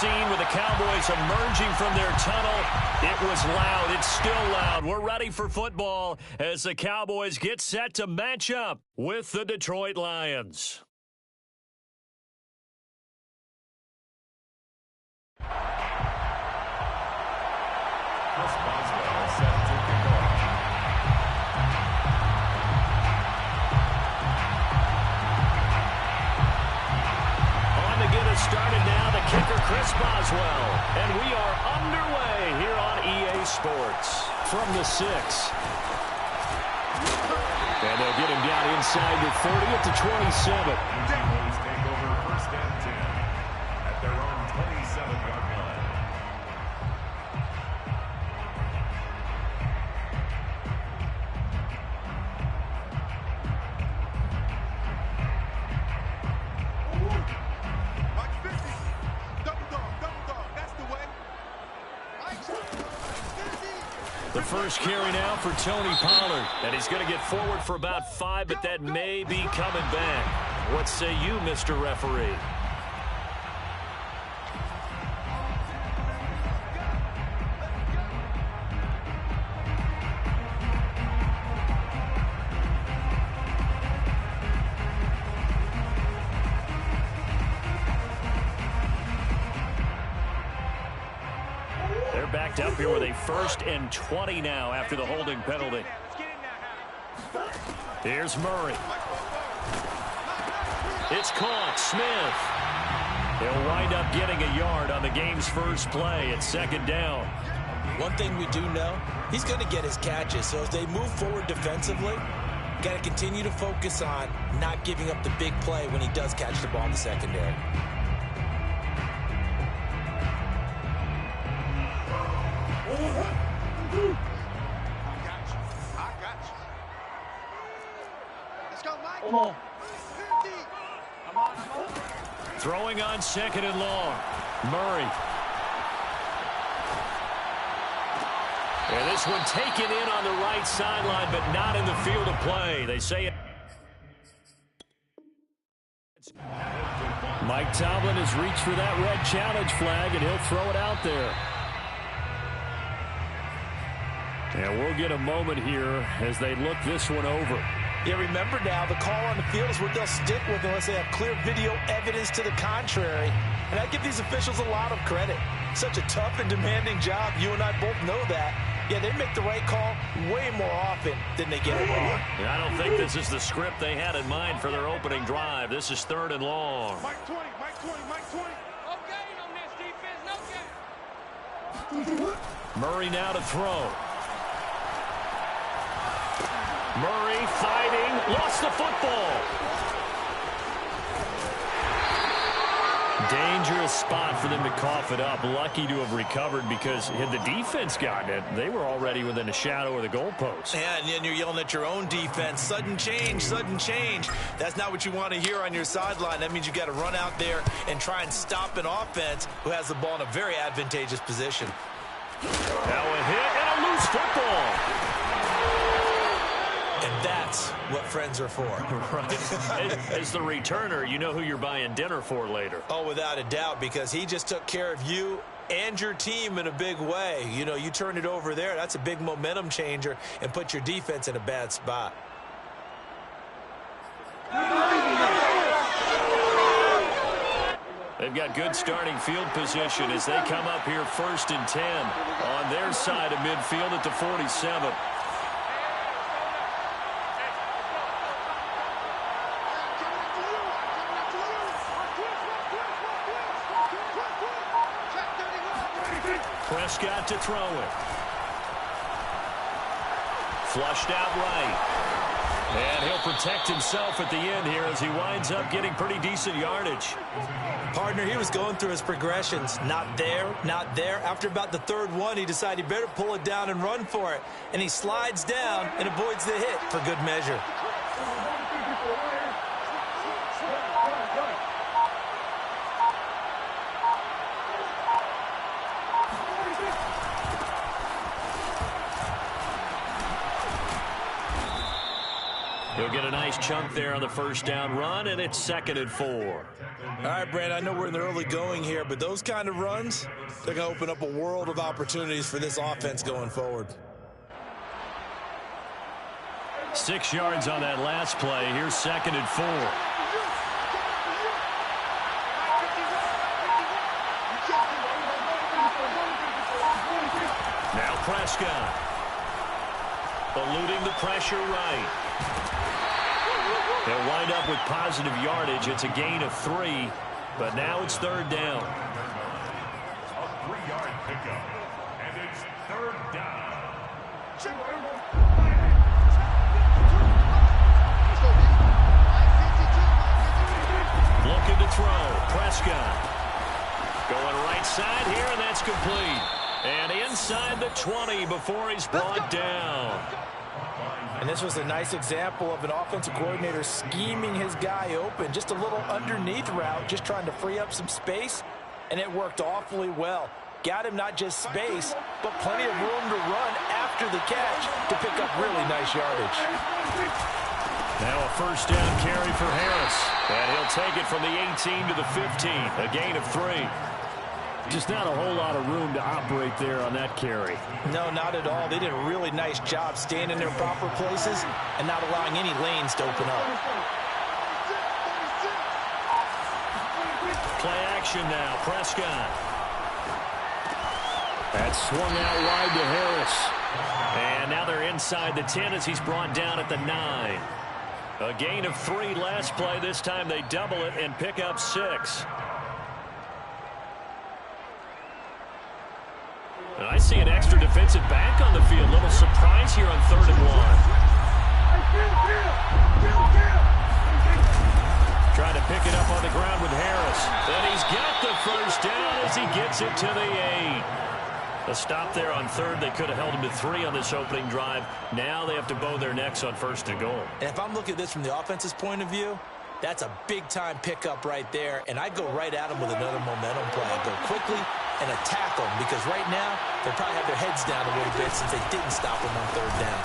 scene with the Cowboys emerging from their tunnel. It was loud. It's still loud. We're ready for football as the Cowboys get set to match up with the Detroit Lions. Started now, the kicker, Chris Boswell. And we are underway here on EA Sports from the 6. And they'll get him down inside the 30 at the 27. Cowboys take over first and 10 at their own 27-yard line. The first carry now for Tony Pollard. And he's going to get forward for about 5, but that may be coming back. What say you, Mr. Referee? Backed up here with a 1st and 20 now after the holding penalty. Here's Murray. It's caught. Smith. He'll wind up getting a yard on the game's first play at 2nd down. One thing we do know, he's going to get his catches. So as they move forward defensively, got to continue to focus on not giving up the big play when he does catch the ball in the secondary. Throwing on 2nd and long. Murray. And this one taken in on the right sideline, but not in the field of play. They say it. Mike Tomlin has reached for that red challenge flag, and he'll throw it out there. And we'll get a moment here as they look this one over. Yeah, remember now, the call on the field is what they'll stick with unless they have clear video evidence to the contrary. And I give these officials a lot of credit. Such a tough and demanding job. You and I both know that. Yeah, they make the right call way more often than they get it wrong. I don't think this is the script they had in mind for their opening drive. This is 3rd and long. Mike 20, Mike 20, Mike 20. No gain on this defense, no gain. Murray now to throw. Murray fighting, lost the football. Dangerous spot for them to cough it up. Lucky to have recovered because had the defense gotten it, they were already within a shadow of the goalpost. Yeah, and then you're yelling at your own defense. Sudden change, sudden change. That's not what you want to hear on your sideline. That means you got to run out there and try and stop an offense who has the ball in a very advantageous position. Now a hit and a loose football. And that's what friends are for. Right. As the returner, you know who you're buying dinner for later. Oh, without a doubt, because he just took care of you and your team in a big way. You know, you turn it over there, that's a big momentum changer and put your defense in a bad spot. They've got good starting field position as they come up here 1st and 10 on their side of midfield at the 47. Prescott to throw it. Flushed out right. And he'll protect himself at the end here as he winds up getting pretty decent yardage. Partner, he was going through his progressions. Not there, not there. After about the 3rd one, he decided he better pull it down and run for it. And he slides down and avoids the hit for good measure. He'll They'll get a nice chunk there on the first down run, and it's 2nd and 4. All right, Brand, I know we're in the early going here, but those kind of runs, they're going to open up a world of opportunities for this offense going forward. 6 yards on that last play. Here's 2nd and 4. Now Prescott. Eluding the pressure right. They'll wind up with positive yardage. It's a gain of 3, but now it's 3rd down. A 3-yard pickup, and it's 3rd down. Looking to throw. Prescott. Going right side here, and that's complete. And inside the 20 before he's brought down. And this was a nice example of an offensive coordinator scheming his guy open. Just a little underneath route, just trying to free up some space, and it worked awfully well. Got him not just space, but plenty of room to run after the catch to pick up really nice yardage. Now a first down carry for Harris. And he'll take it from the 18 to the 15. A gain of 3. Just not a whole lot of room to operate there on that carry. No, not at all. They did a really nice job staying in their proper places and not allowing any lanes to open up. Play action now. Prescott. That's swung out wide to Harris. And now they're inside the 10 as he's brought down at the 9. A gain of 3 last play. This time they double it and pick up 6. And I see an extra defensive back on the field. Little surprise here on 3rd and 1. Trying to pick it up on the ground with Harris. And he's got the first down as he gets it to the 8. A stop there on 3rd. They could have held him to 3 on this opening drive. Now they have to bow their necks on 1st and goal. And if I'm looking at this from the offense's point of view, that's a big-time pickup right there. And I go right at him with another momentum play. I go quickly and attack them because right now they probably have their heads down a little bit since they didn't stop them on 3rd down.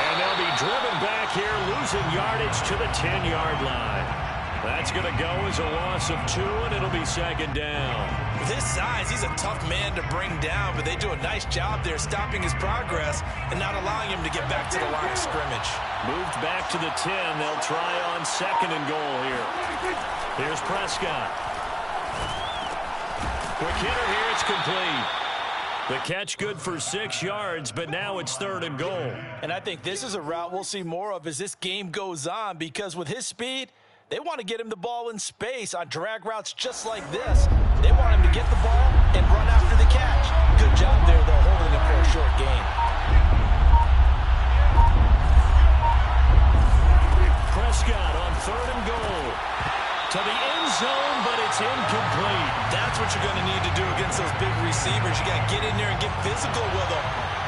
And they'll be driven back here, losing yardage to the 10-yard line. That's going to go as a loss of 2, and it'll be 2nd down. With his size, he's a tough man to bring down, but they do a nice job there stopping his progress and not allowing him to get back to the line of scrimmage. Moved back to the 10. They'll try on 2nd and goal here. Here's Prescott. Quick hitter here. It's complete. The catch good for 6 yards, but now it's 3rd and goal. And I think this is a route we'll see more of as this game goes on because with his speed, they want to get him the ball in space on drag routes just like this. They want him to get the ball and run after the catch. Good job there, though, holding him for a short gain. Prescott on 3rd and goal. To the end zone, but it's incomplete. That's what you're going to need to do against those big receivers. You got to get in there and get physical with them.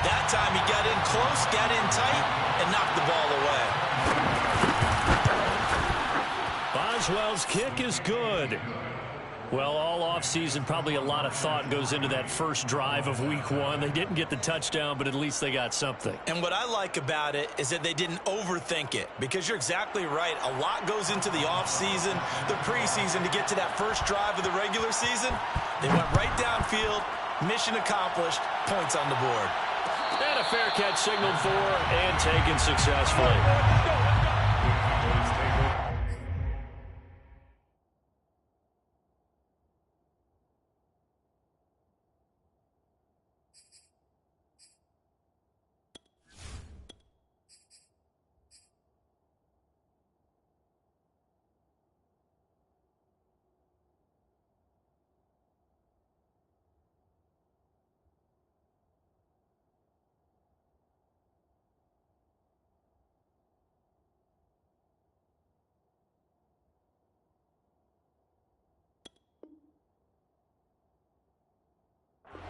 That time he got in close, got in tight, and knocked the ball away. Boswell's kick is good. Well, all offseason, probably a lot of thought goes into that first drive of week 1. They didn't get the touchdown, but at least they got something. And what I like about it is that they didn't overthink it, because you're exactly right. A lot goes into the offseason, the preseason to get to that first drive of the regular season. They went right downfield, mission accomplished, points on the board. And a fair catch signaled for and taken successfully.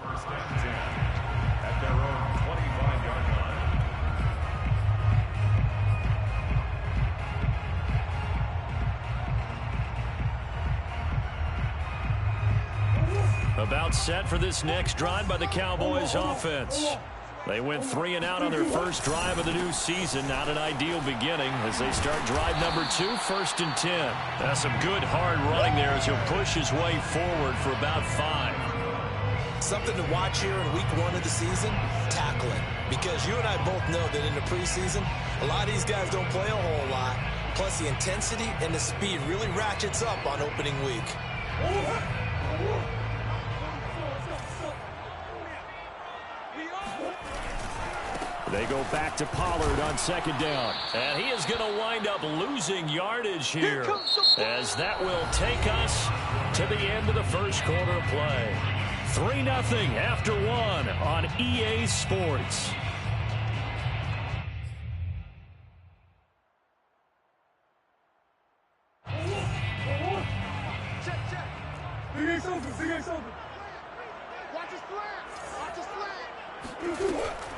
First and 10 at their own 25-yard line. About set for this next drive by the Cowboys offense. They went 3 and out on their first drive of the new season. Not an ideal beginning as they start drive number 2, 1st and 10. That's some good hard running there as he'll push his way forward for about 5. Something to watch here in week 1 of the season, tackling. Because you and I both know that in the preseason, a lot of these guys don't play a whole lot. Plus the intensity and the speed really ratchets up on opening week. They go back to Pollard on 2nd down. And he is going to wind up losing yardage here as that will take us to the end of the first quarter of play. 3-0 after 1 on EA Sports.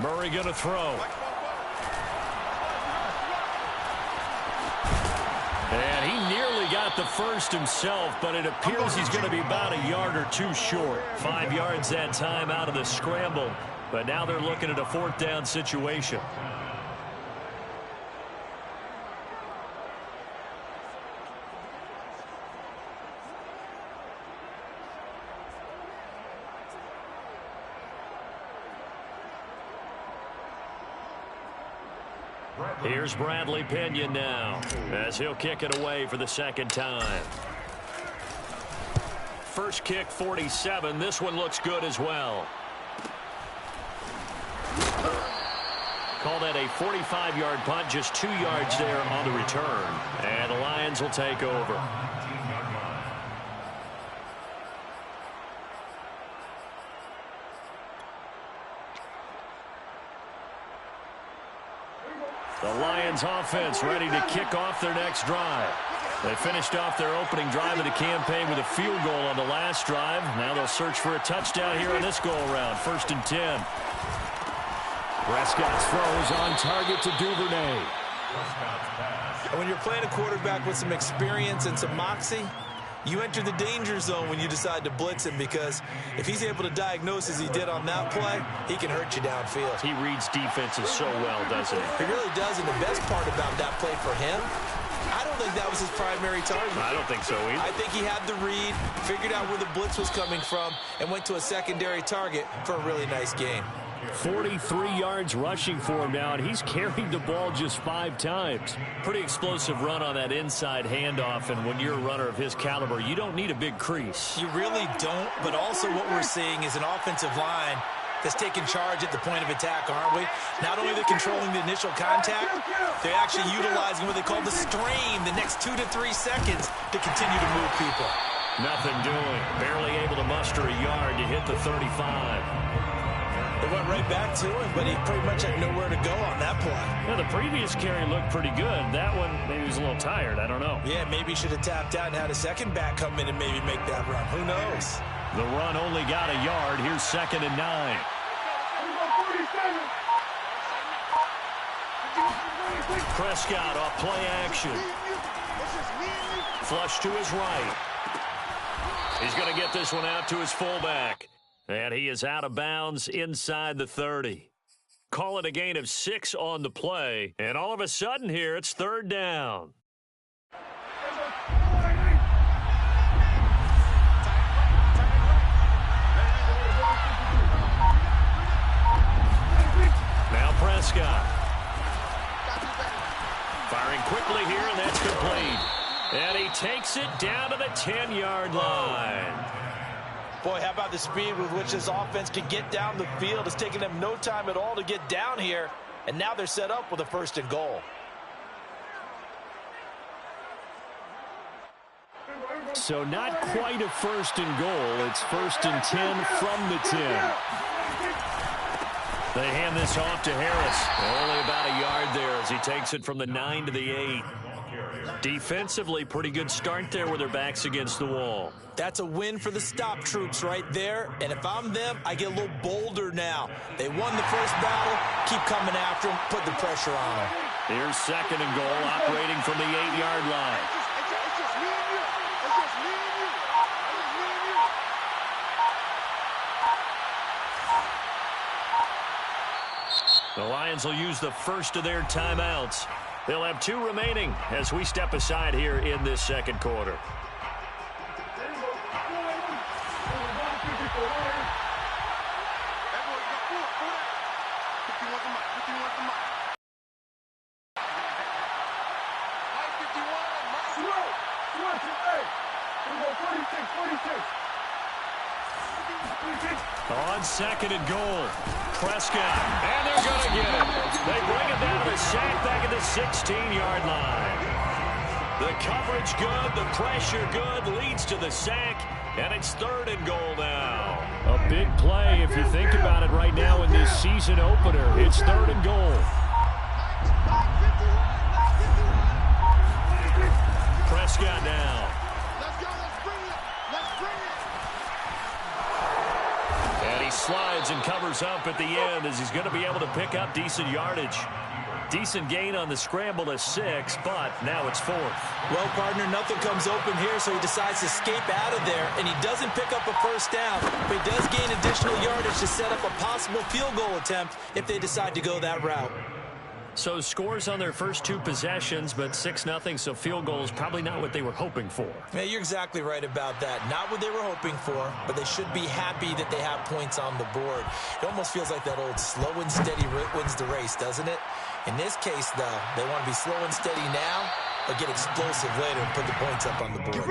Murray going to throw. And he nearly got the first himself, but it appears he's going to be about a yard or 2 short. 5 yards that time out of the scramble, but now they're looking at a 4th down situation. Here's Bradley Pinion now as he'll kick it away for the 2nd time. First kick, 47. This one looks good as well. Call that a 45-yard punt, just 2 yards there on the return. And the Lions will take over. The Lions offense ready to kick off their next drive. They finished off their opening drive of the campaign with a field goal on the last drive. Now they'll search for a touchdown here on this go-around. 1st and 10. Prescott's throws on target to Duvernay. And when you're playing a quarterback with some experience and some moxie, you enter the danger zone when you decide to blitz him, because if he's able to diagnose as he did on that play, he can hurt you downfield. He reads defenses so well, doesn't he? He really does, and the best part about that play for him, I don't think that was his primary target. I don't think so either. I think he had the read, figured out where the blitz was coming from, and went to a secondary target for a really nice game. 43 yards rushing for him now, and he's carried the ball just 5 times. Pretty explosive run on that inside handoff, and when you're a runner of his caliber, you don't need a big crease. You really don't, but also what we're seeing is an offensive line that's taking charge at the point of attack, aren't we? Not only are they controlling the initial contact, they're actually utilizing what they call the strain, the next 2 to 3 seconds to continue to move people. Nothing doing. Barely able to muster a yard to hit the 35. They went right back to him, but he pretty much had nowhere to go on that play. Yeah, the previous carry looked pretty good. That one, maybe he was a little tired. I don't know. Yeah, maybe he should have tapped out and had a second back come in and maybe make that run. Who knows? The run only got a yard. Here's 2nd and 9. Prescott off play action. Flush to his right. He's going to get this one out to his fullback. And he is out of bounds inside the 30. Call it a gain of 6 on the play. And all of a sudden here, it's 3rd down. Now Prescott. Firing quickly here, and that's complete. And he takes it down to the 10-yard line. Boy, how about the speed with which this offense can get down the field? It's taken them no time at all to get down here, and now they're set up with a 1st and goal. So not quite a 1st and goal. It's 1st and 10 from the 10. They hand this off to Harris. Only about a yard there as he takes it from the 9 to the 8. Defensively, pretty good start there with their backs against the wall. That's a win for the stop troops right there. And if I'm them, I get a little bolder now. They won the first battle. Keep coming after them. Put the pressure on them. Here's 2nd and goal, operating from the 8-yard line. The Lions will use the first of their timeouts. They'll have 2 remaining as we step aside here in this second quarter. On second and goal, Prescott, and they're going to get it. They bring it down to the sack back at the 16-yard line. The coverage good, the pressure good, leads to the sack, and it's 3rd and goal now. A big play if you think about it right now in this season opener. It's 3rd and goal. Prescott now. He slides and covers up at the end as he's going to be able to pick up decent yardage. Decent gain on the scramble to 6, but now it's 4th. Well, partner, nothing comes open here, so he decides to escape out of there, and he doesn't pick up a first down, but he does gain additional yardage to set up a possible field goal attempt if they decide to go that route. So scores on their first 2 possessions, but 6-0, so field goal is probably not what they were hoping for. Yeah, you're exactly right about that. Not what they were hoping for, but they should be happy that they have points on the board. It almost feels like that old slow and steady wins the race, doesn't it? In this case, though, they want to be slow and steady now, but get explosive later and put the points up on the board.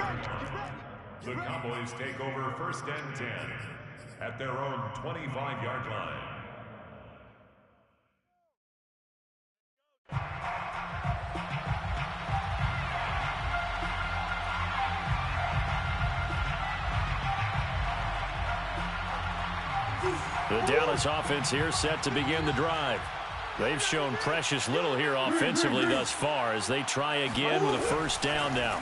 The Cowboys take over 1st and 10 at their own 25-yard line. The Dallas offense here set to begin the drive. They've shown precious little here offensively thus far as they try again with a first down now.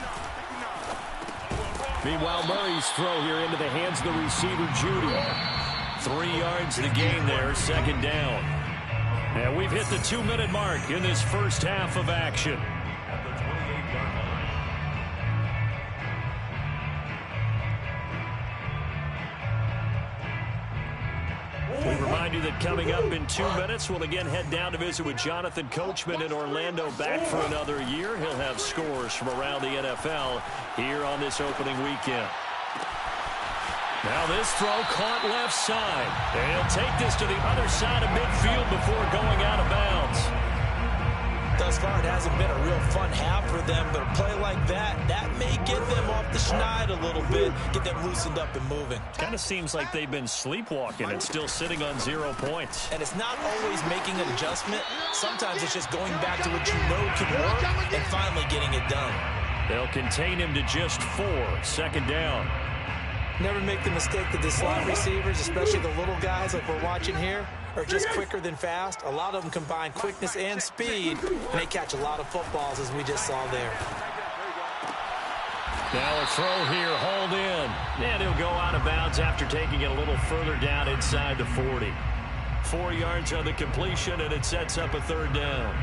Meanwhile, Murray's throw here into the hands of the receiver, Judy. 3 yards to gain there, 2nd down. And we've hit the 2-minute mark in this first half of action. At the 28-yard line. We remind you that coming up in 2 minutes, we'll again head down to visit with Jonathan Coachman in Orlando, back for another year. He'll have scores from around the NFL here on this opening weekend. Now this throw caught left side. And he'll take this to the other side of midfield before going out of bounds. Thus far, it hasn't been a real fun half for them, but a play like that may get them off the schneid a little bit, get them loosened up and moving. Kind of seems like they've been sleepwalking and still sitting on 0 points. And it's not always making an adjustment. Sometimes it's just going back to what you know can work and finally getting it done. They'll contain him to just 4, 2nd down. Never make the mistake that the slot receivers, especially the little guys like we're watching here, are just quicker than fast. A lot of them combine quickness and speed, and they catch a lot of footballs, as we just saw there. Now a throw here, hauled in. And he'll go out of bounds after taking it a little further down inside the 40. 4 yards on the completion, and it sets up a 3rd down.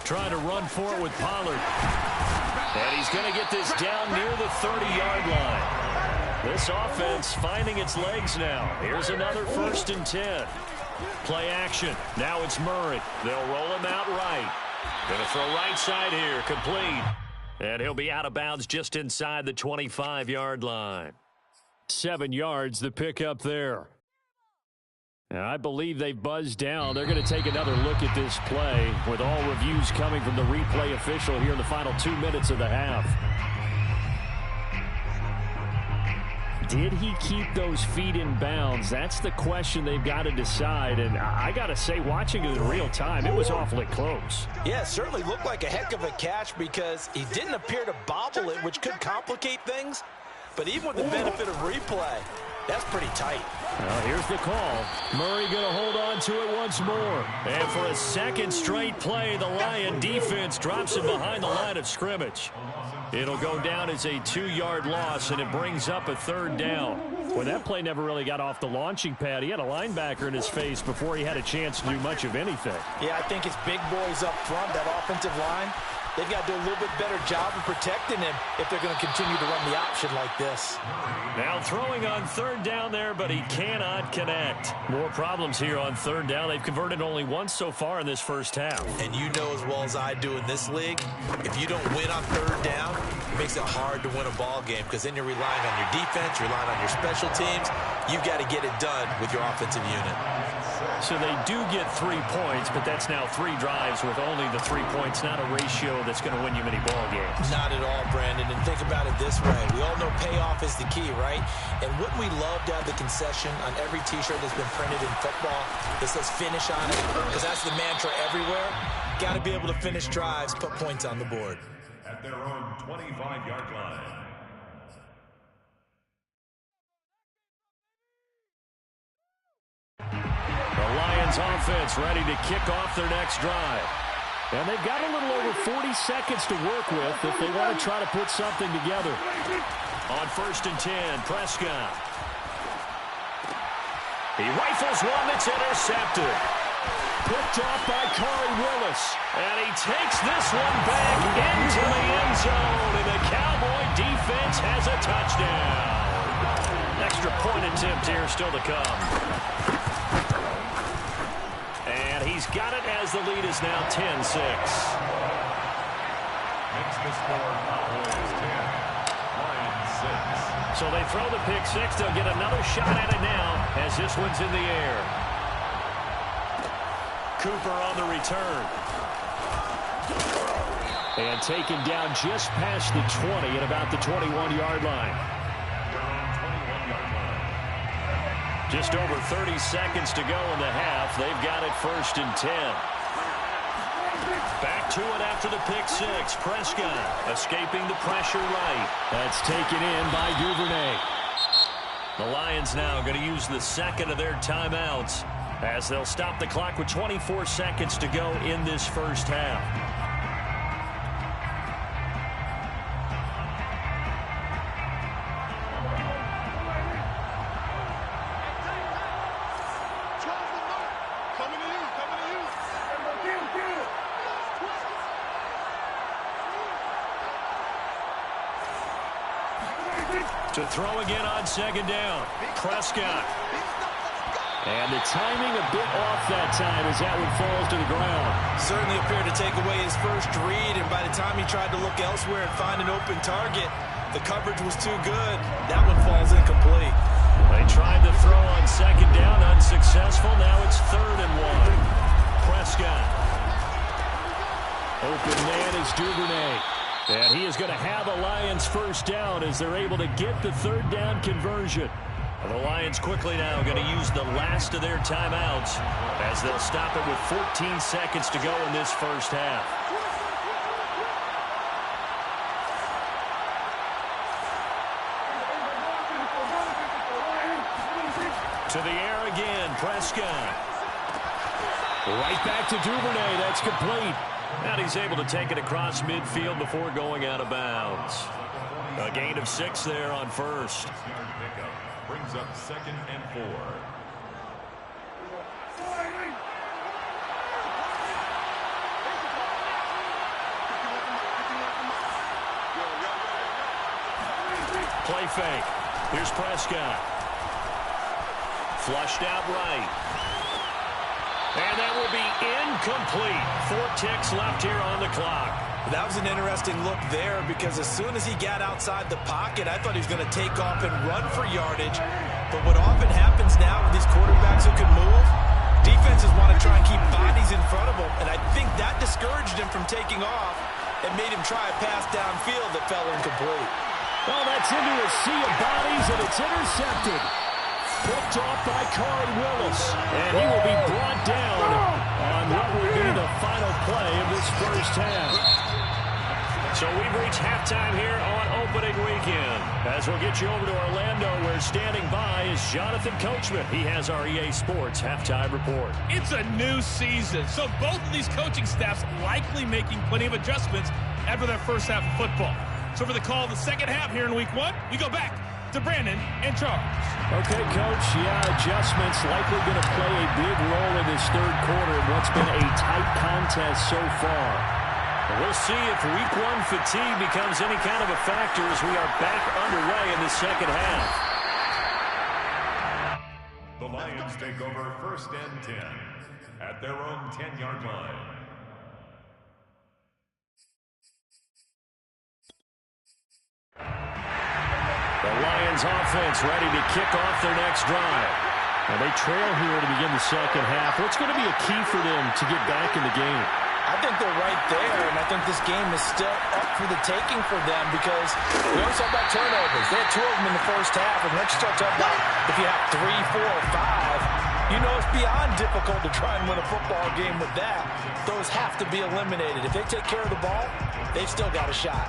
Trying to run for it with Pollard. And he's going to get this down near the 30-yard line. This offense finding its legs now. Here's another 1st and 10. Play action. Now it's Murray. They'll roll him out right. Going to throw right side here. Complete. And he'll be out of bounds just inside the 25-yard line. 7 yards, the pickup there. And I believe they've buzzed down. They're going to take another look at this play with all reviews coming from the replay official here in the final 2 minutes of the half. Did he keep those feet in bounds? That's the question they've got to decide. And I got to say, watching it in real time, it was awfully close. Yeah, it certainly looked like a heck of a catch because he didn't appear to bobble it, which could complicate things. But even with the benefit of replay, that's pretty tight. Well, here's the call. Murray going to hold on to it once more. And for a second straight play, the Lion defense drops it behind the line of scrimmage. It'll go down as a 2-yard loss, and it brings up a 3rd down. Well, that play never really got off the launching pad. He had a linebacker in his face before he had a chance to do much of anything. Yeah, I think it's big boys up front, that offensive line. They've got to do a little bit better job of protecting him if they're going to continue to run the option like this. Now throwing on third down there, but he cannot connect. More problems here on third down. They've converted only once so far in this first half. And you know as well as I do in this league, if you don't win on third down, it makes it hard to win a ball game because then you're relying on your defense, you're relying on your special teams. You've got to get it done with your offensive unit. So they do get 3 points, but that's now 3 drives with only the 3 points, not a ratio that's going to win you many ball games. Not at all, Brandon. And think about it this way. We all know payoff is the key, right? And wouldn't we love to have the concession on every T-shirt that's been printed in football that says finish on it? Because that's the mantra everywhere. Got to be able to finish drives, put points on the board. At their own 25-yard line. The Lions offense ready to kick off their next drive. And they've got a little over 40 seconds to work with if they want to try to put something together. On 1st and 10, Prescott. He rifles one that's intercepted. Picked off by Corey Willis. And he takes this one back into the end zone. And the Cowboy defense has a touchdown. Extra point attempt here still to come. And he's got it as the lead is now 10-6. Makes the score Cowboys 10, Lions 6. So they throw the pick six. They'll get another shot at it now as this one's in the air. Cooper on the return. And taken down just past the 20 at about the 21-yard line. Just over 30 seconds to go in the half. They've got it 1st and 10. Back to it after the pick six. Prescott escaping the pressure right. That's taken in by Duvernay. The Lions now going to use the second of their timeouts as they'll stop the clock with 24 seconds to go in this first half. To throw again on 2nd down. Prescott. And the timing a bit off that time as that one falls to the ground. Certainly appeared to take away his first read, and by the time he tried to look elsewhere and find an open target, the coverage was too good. That one falls incomplete. They tried to throw on 2nd down, unsuccessful. Now it's 3rd and 1. Prescott. Open man is Duvernay. And he is going to have a Lions first down as they're able to get the 3rd down conversion. And the Lions quickly now going to use the last of their timeouts as they'll stop it with 14 seconds to go in this first half. To the air again, Prescott. Right back to Duvernay. That's complete. And he's able to take it across midfield before going out of bounds. A gain of 6 there on 1st. Pickup brings up 2nd and 4. Play fake. Here's Prescott. Flushed out right. And that will be incomplete. 4 ticks left here on the clock. That was an interesting look there because as soon as he got outside the pocket, I thought he was going to take off and run for yardage. But what often happens now with these quarterbacks who can move, defenses want to try and keep bodies in front of them. And I think that discouraged him from taking off and made him try a pass downfield that fell incomplete. Well, that's into a sea of bodies, and it's intercepted. Picked off by Corey Willis. And he will be brought down on what will be the final play of this first half. So we've reached halftime here on opening weekend. As we'll get you over to Orlando, where standing by is Jonathan Coachman. He has our EA Sports halftime report. It's a new season, so both of these coaching staffs likely making plenty of adjustments after their first half of football. So for the call of the second half here in week 1, we go back to Brandon in charge. Okay, Coach. Yeah, adjustments likely going to play a big role in this third quarter in what's been a tight contest so far. We'll see if week one fatigue becomes any kind of a factor as we are back underway in the second half. The Lions take over 1st and 10 at their own 10-yard line. The Lions offense ready to kick off their next drive. And they trail here to begin the second half. What's going to be a key for them to get back in the game? I think they're right there, and I think this game is still up for the taking for them because we always talk about turnovers. They had 2 of them in the first half, and once you start talking about if you have 3, 4, or 5, you know it's beyond difficult to try and win a football game with that. Those have to be eliminated. If they take care of the ball, they've still got a shot.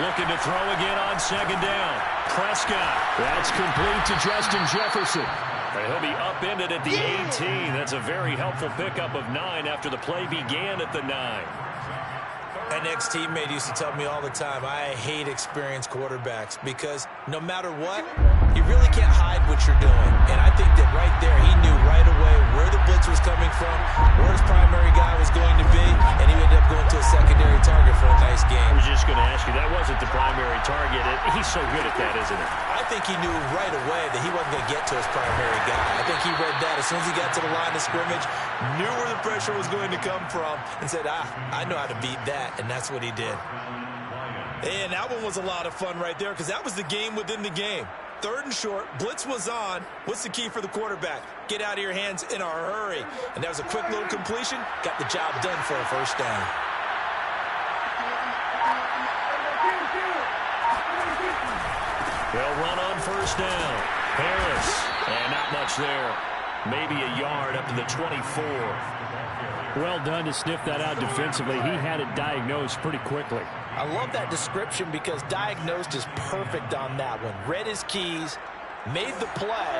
Looking to throw again on second down. Prescott. That's complete to Justin Jefferson. And he'll be upended at the 18. That's a very helpful pickup of 9 after the play began at the 9. An ex-teammate used to tell me all the time, I hate experienced quarterbacks because no matter what, you really can't hide what you're doing. And I think that right there, he knew right away where the blitz was coming from, where his primary guy was going to be, and he ended up going to a secondary target for a nice game. I was just going to ask you, that wasn't the primary target. He's so good at that, isn't he? I think he knew right away that he wasn't going to get to his primary guy. I think he read that as soon as he got to the line of scrimmage, knew where the pressure was going to come from, and said, I know how to beat that, and that's what he did. And that one was a lot of fun right there because that was the game within the game. 3rd and short, blitz was on. What's the key for the quarterback? Get out of your hands in a hurry. And that was a quick little completion. Got the job done for a first down. They'll run on first down. Harris. And not much there. Maybe a yard up to the 24. Well done to sniff that out defensively. He had it diagnosed pretty quickly. I love that description because diagnosed is perfect on that one. Read his keys, made the play,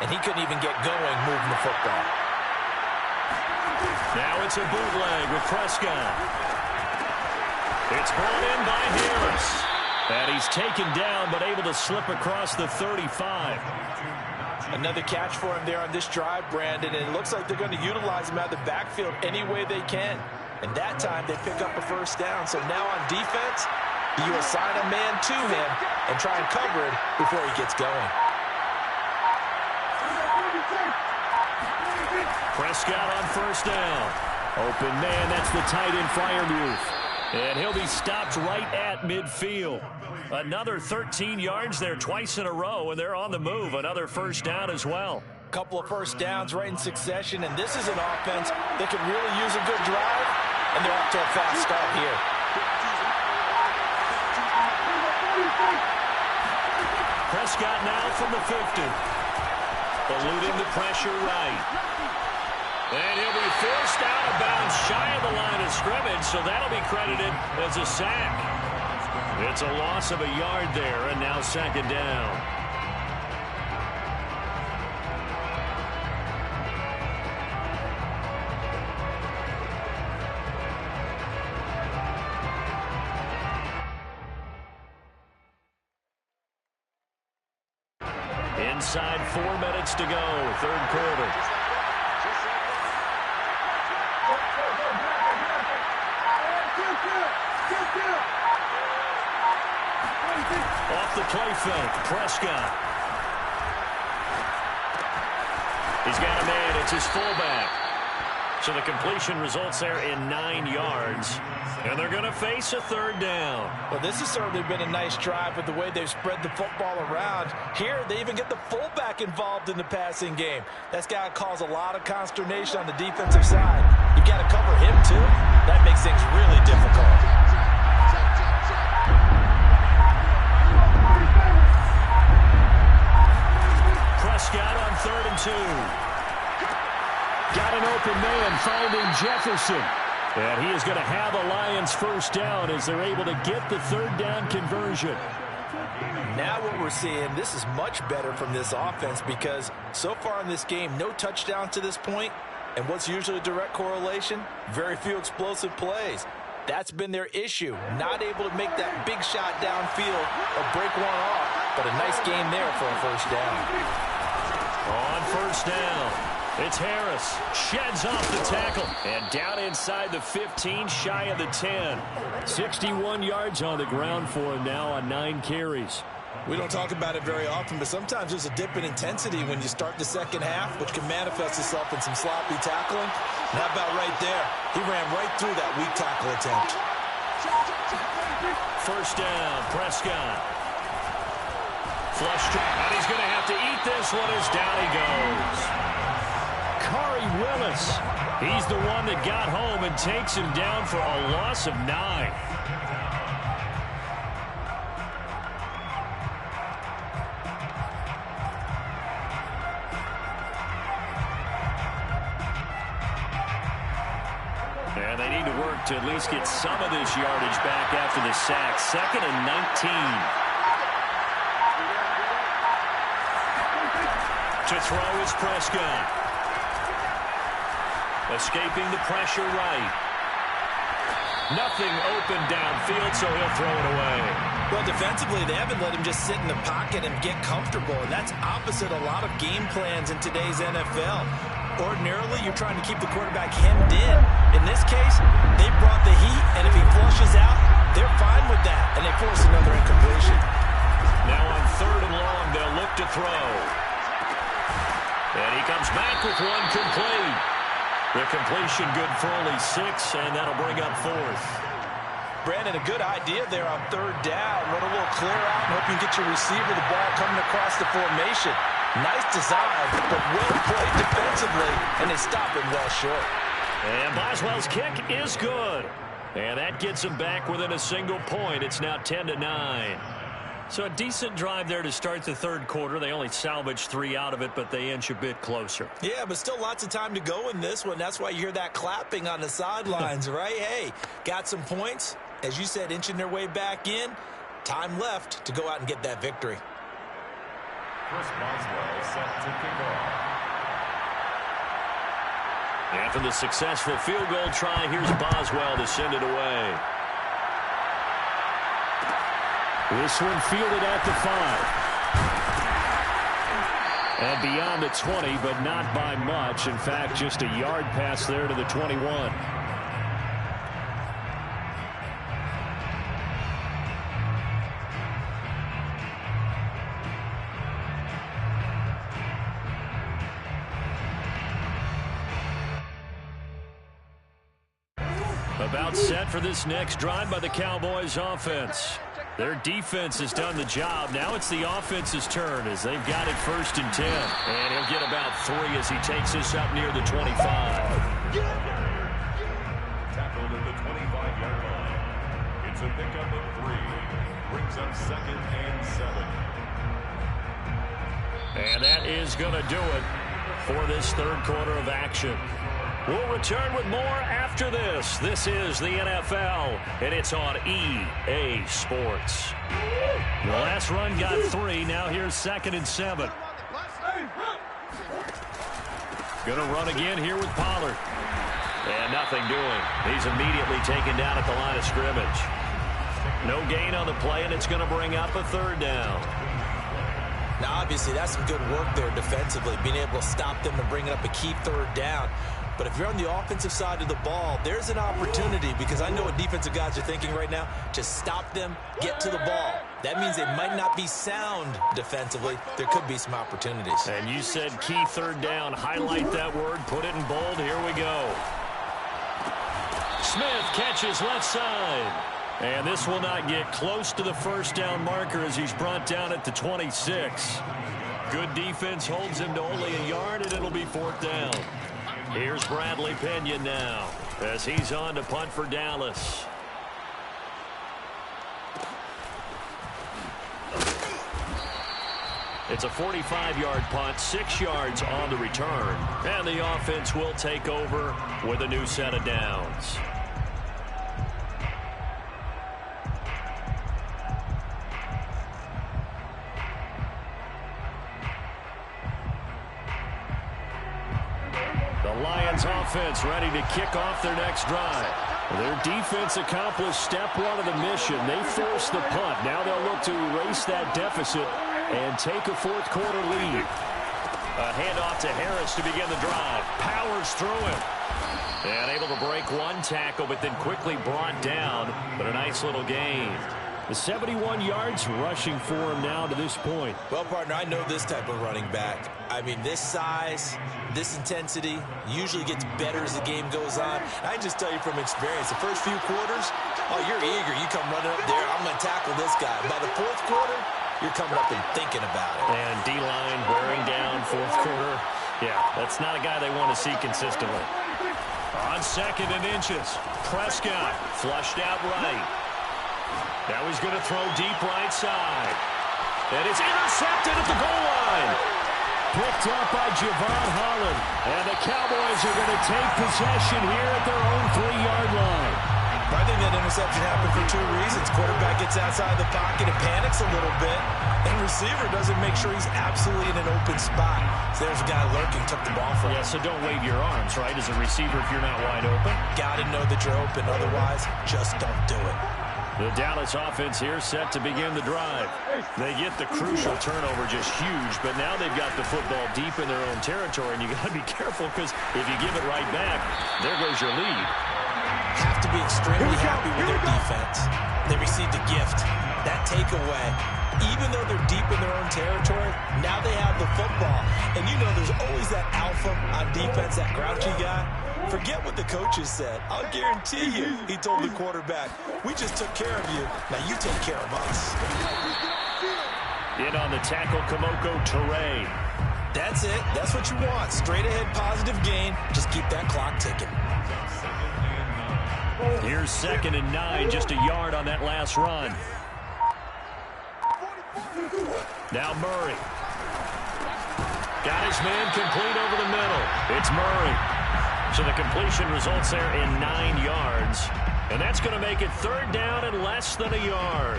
and he couldn't even get going moving the football. Now it's a bootleg with Prescott. It's brought in by Harris. And he's taken down but able to slip across the 35. Another catch for him there on this drive, Brandon, and it looks like they're going to utilize him out of the backfield any way they can. And that time they pick up a first down. So now on defense, you assign a man to him and try and cover him before he gets going. Prescott on first down. Open man, that's the tight end flyer move. And he'll be stopped right at midfield. Another 13 yards there twice in a row, and they're on the move. Another first down as well. Couple of first downs right in succession, and this is an offense that could really use a good drive, and they're off to a fast start here. Prescott now from the 50. Eluding the pressure right. And he'll be forced out of bounds shy of the line of scrimmage, so that'll be credited as a sack. It's a loss of a yard there, and now second down. Inside 4 minutes to go, third quarter. Off the play fake, Prescott. He's got a man, it's his fullback. So the completion results there in 9 yards. And they're going to face a third down. Well, this has certainly been a nice drive with the way they've spread the football around. Here, they even get the fullback involved in the passing game. That's got to cause a lot of consternation on the defensive side. You've got to cover him, too. That makes things really difficult. Prescott on 3rd and 2. Got an open man finding Jefferson. And he is going to have a Lions first down as they're able to get the third down conversion. Now what we're seeing, this is much better from this offense because so far in this game, no touchdowns to this point, And what's usually a direct correlation? Very few explosive plays. That's been their issue. Not able to make that big shot downfield or break one off. But a nice game there for a first down. On first down, it's Harris. Sheds off the tackle. And down inside the 15, shy of the 10. 61 yards on the ground for him now on 9 carries. We don't talk about it very often, but sometimes there's a dip in intensity when you start the second half, which can manifest itself in some sloppy tackling. And how about right there? He ran right through that weak tackle attempt. First down, Prescott. Flush to, and he's going to have to eat this one as down he goes. Khari Willis. He's the one that got home and takes him down for a loss of 9. And they need to work to at least get some of this yardage back after the sack. 2nd and 19. To throw is Prescott. Escaping the pressure right. Nothing open downfield, so he'll throw it away. Well, defensively, they haven't let him just sit in the pocket and get comfortable, and that's opposite a lot of game plans in today's NFL. Ordinarily, you're trying to keep the quarterback hemmed in. In this case, they brought the heat, and if he flushes out, they're fine with that, and they force another incompletion. Now on 3rd and long, they'll look to throw. And he comes back with one complete. The completion good for only 6, and that'll bring up 4th. Brandon, a good idea there on 3rd down. Run a little clear out and hope you get your receiver the ball coming across the formation. Nice design, but well played defensively, and they stop him well short. And Boswell's kick is good. And that gets him back within a single point. It's now 10-9. So a decent drive there to start the 3rd quarter. They only salvaged 3 out of it, but they inch a bit closer. Yeah, but still lots of time to go in this one. That's why you hear that clapping on the sidelines, right? Hey, got some points. As you said, inching their way back in. Time left to go out and get that victory. Chris Boswell set to kick off. After the successful field goal try, here's Boswell to send it away. This one fielded at the 5. And beyond the 20, but not by much. In fact, just a yard pass there to the 21. About set for this next drive by the Cowboys offense. Their defense has done the job. Now it's the offense's turn as they've got it 1st and 10. And he'll get about 3 as he takes this up near the 25. Tackled at the 25-yard line. It's a pickup of 3. Brings up 2nd and 7. And that is going to do it for this 3rd quarter of action. We'll return with more after this. This is the NFL, and it's on EA Sports. The last run got 3. Now here's 2nd and 7. Going to run again here with Pollard. And nothing doing. He's immediately taken down at the line of scrimmage. No gain on the play, and it's going to bring up a 3rd down. Now, obviously, that's some good work there defensively, being able to stop them and bring up a key 3rd down. But if you're on the offensive side of the ball, there's an opportunity, because I know what defensive guys are thinking right now, to stop them, get to the ball. That means they might not be sound defensively. There could be some opportunities. And you said key 3rd down. Highlight that word. Put it in bold. Here we go. Smith catches left side. And this will not get close to the 1st down marker as he's brought down at the 26. Good defense holds him to only a yard, and it'll be 4th down. Here's Bradley Pinion now as he's on to punt for Dallas. It's a 45-yard punt, 6 yards on the return, and the offense will take over with a new set of downs. Lions offense ready to kick off their next drive. Their defense accomplished step one of the mission. They forced the punt. Now they'll look to erase that deficit and take a fourth quarter lead. A handoff to Harris to begin the drive. Powers through him. And able to break one tackle, but then quickly brought down. But a nice little gain. The 71 yards rushing for him now to this point. Well, partner, I know this type of running back. I mean, this size, this intensity usually gets better as the game goes on. I can just tell you from experience, the first few quarters, oh, you're eager. You come running up there, I'm going to tackle this guy. By the fourth quarter, you're coming up and thinking about it. And D-line wearing down fourth quarter. Yeah, that's not a guy they want to see consistently. On 2nd and inches, Prescott flushed out right. Now he's going to throw deep right side. And it's intercepted at the goal line. Picked up by Javon Holland. And the Cowboys are going to take possession here at their own 3-yard line. I think that interception happened for 2 reasons. Quarterback gets outside the pocket and panics a little bit. And receiver doesn't make sure he's absolutely in an open spot. So there's a guy lurking, took the ball from him. Yeah, so don't wave your arms, right, as a receiver if you're not wide open. Got to know that you're open. Otherwise, just don't do it. The Dallas offense here set to begin the drive. They get the crucial turnover, just huge, but now they've got the football deep in their own territory, and you got to be careful because if you give it right back, there goes your lead. Have to be extremely happy with their defense. They received a gift. That takeaway, even though they're deep in their own territory, now they have the football. And you know there's always that alpha on defense, that grouchy guy. Forget what the coaches said. I'll guarantee you, he told the quarterback, we just took care of you. Now you take care of us. In on the tackle, Kamoko Toure. That's it. That's what you want. Straight ahead positive gain. Just keep that clock ticking. Here's 2nd and 9, just a yard on that last run. Now Murray. Got his man complete over the middle. It's Murray. So the completion results there in 9 yards. And that's going to make it 3rd down and less than a yard.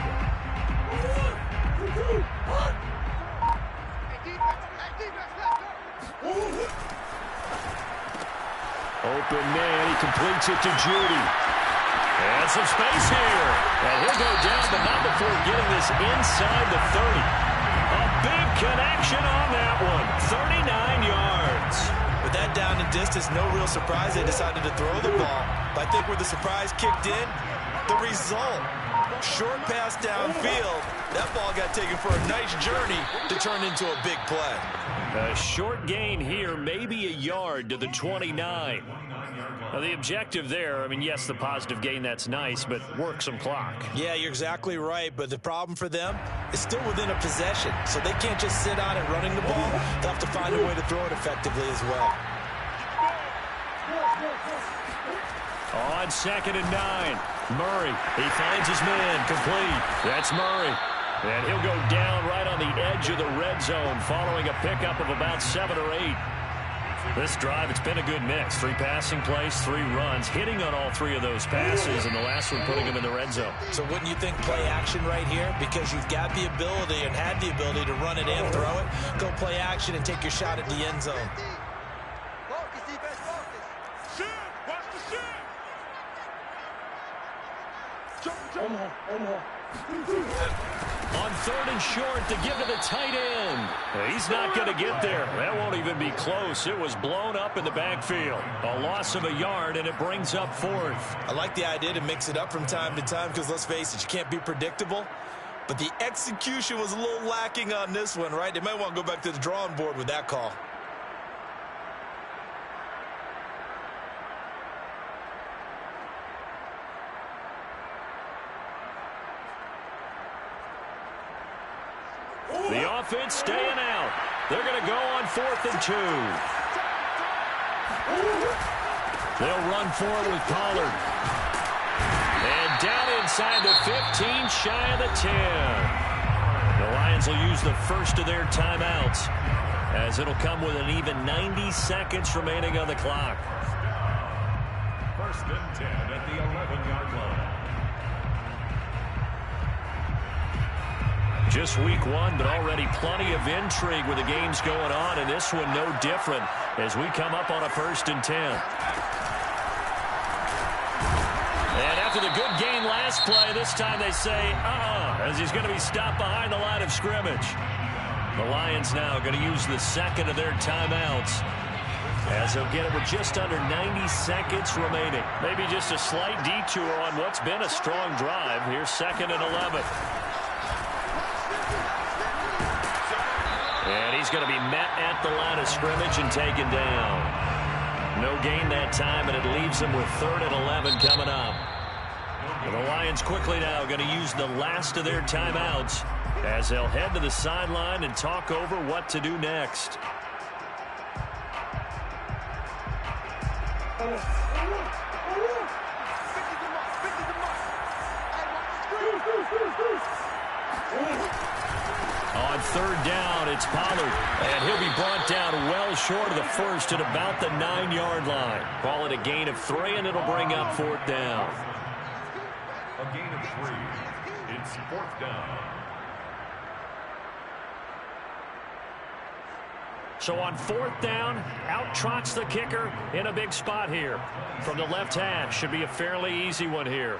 Open man, he completes it to Judy. And some space here. And he'll go down, but not before getting this inside the 30. A big connection on that one. 39 yards. With that down and distance, no real surprise they decided to throw the ball. But I think where the surprise kicked in, the result. Short pass downfield. That ball got taken for a nice journey to turn into a big play. A short gain here, maybe a yard to the 29. Now, the objective there, I mean, yes, the positive gain, that's nice, but work some clock. Yeah, you're exactly right, but the problem for them is still within a possession, so they can't just sit on it running the ball. They'll have to find a way to throw it effectively as well. On 2nd and 9, Murray, he finds his man, complete. That's Murray. And he'll go down right on the edge of the red zone following a pickup of about 7 or 8. This drive, it's been a good mix. 3 passing plays, 3 runs, hitting on all 3 of those passes, and the last one putting him in the red zone. So wouldn't you think play action right here? Because you've got the ability and had the ability to run it and throw it. Go play action and take your shot at the end zone. On 3rd and short to give to the tight end. He's not going to get there. That won't even be close. It was blown up in the backfield. A loss of a yard, and it brings up 4th. I like the idea to mix it up from time to time because, let's face it, you can't be predictable. But the execution was a little lacking on this one, right? They might want to go back to the drawing board with that call. The offense staying out. They're going to go on 4th and 2. They'll run forward with Pollard. And down inside the 15, shy of the 10. The Lions will use the first of their timeouts, as it'll come with an even 90 seconds remaining on the clock. 1st and 10 at the 11-yard line. Just week one, but already plenty of intrigue with the games going on, and this one no different as we come up on a 1st and 10. And after the good game last play, this time they say, as he's going to be stopped behind the line of scrimmage. The Lions now going to use the second of their timeouts, as they'll get it with just under 90 seconds remaining. Maybe just a slight detour on what's been a strong drive. Here's 2nd and 11. And he's going to be met at the line of scrimmage and taken down. No gain that time, and it leaves him with 3rd and 11 coming up. And the Lions quickly now going to use the last of their timeouts as they'll head to the sideline and talk over what to do next. On 3rd down, it's Pollard, and he'll be brought down well short of the first at about the 9-yard line. Call it a gain of 3, and it'll bring up 4th down. A gain of 3. It's 4th down. So on 4th down, out trots the kicker in a big spot here. From the left hash, should be a fairly easy one here.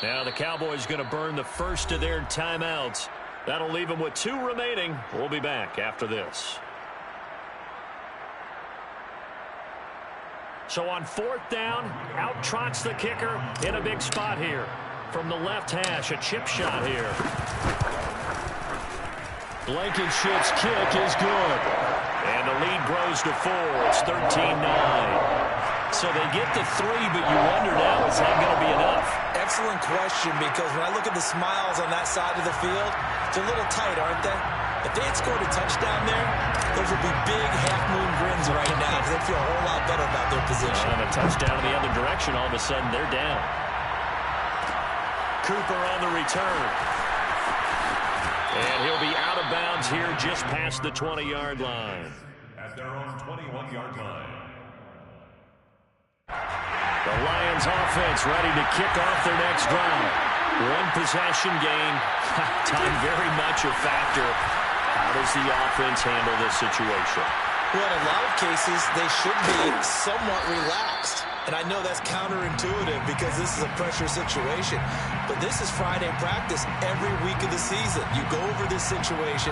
Now the Cowboys going to burn the first of their timeouts. That'll leave them with 2 remaining. We'll be back after this. So on 4th down, out trots the kicker in a big spot here. From the left hash, a chip shot here. Blankenship's kick is good. And the lead grows to 4. It's 13-9. So they get the 3, but you wonder now, is that going to be enough? Excellent question, because when I look at the smiles on that side of the field, they're a little tight, aren't they? If they had scored a touchdown there, those would be big half-moon grins right now, because they'd feel a whole lot better about their position. And a touchdown in the other direction, all of a sudden they're down. Cooper on the return. And he'll be out of bounds here just past the 20-yard line. At their own 21-yard line. The Lions offense ready to kick off their next drive. 1 possession game. Time very much a factor. How does the offense handle this situation? Well, in a lot of cases, they should be somewhat relaxed. And I know that's counterintuitive because this is a pressure situation. But this is Friday practice every week of the season. You go over this situation,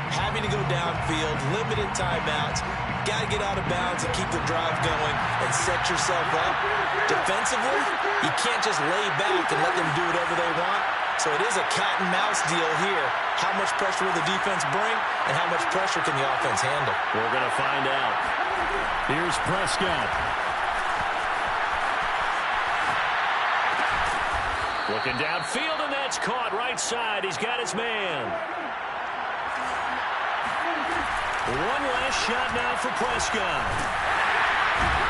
having to go downfield, limited timeouts, got to get out of bounds and keep the drive going and set yourself up. Defensively, you can't just lay back and let them do whatever they want. So it is a cat and mouse deal here. How much pressure will the defense bring, and how much pressure can the offense handle? We're going to find out. Here's Prescott. Looking downfield, and that's caught right side. He's got his man. One last shot now for Prescott.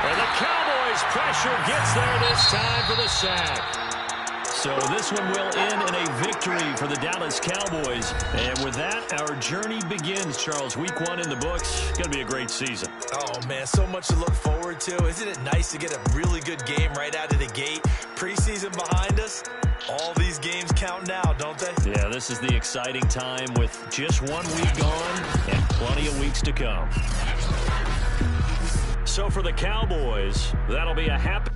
And the Cowboys pressure gets there this time for the sack. So this one will end in a victory for the Dallas Cowboys. And with that, our journey begins, Charles. Week 1 in the books. Going to be a great season. Oh, man, so much to look forward to. Isn't it nice to get a really good game right out of the gate? Preseason behind us. All these games count now, don't they? Yeah, this is the exciting time with just 1 week gone and plenty of weeks to come. So for the Cowboys, that'll be a happy...